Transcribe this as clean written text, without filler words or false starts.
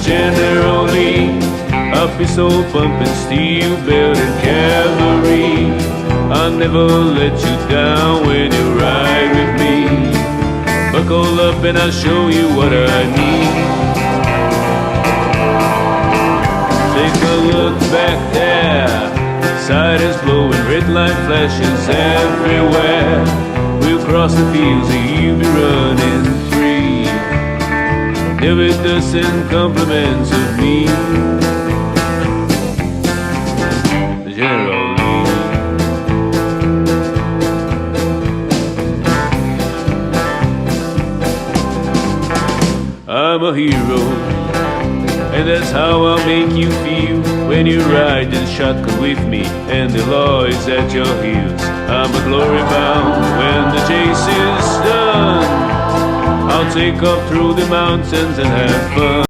Generally, a pistol pumping, steel belt and cavalry. I'll never let you down when you ride with me. Buckle up and I'll show you what I need. Take a look back there, sirens blowing, red light flashes everywhere. We'll cross the fields and you'll be running free. There with dust and compliments of me, General Lee. I'm a hero, and that's how I'll make you feel when you ride in shotgun with me and the law is at your heels. I'm a glory bound when the chase is done. I'll take off through the mountains and have fun.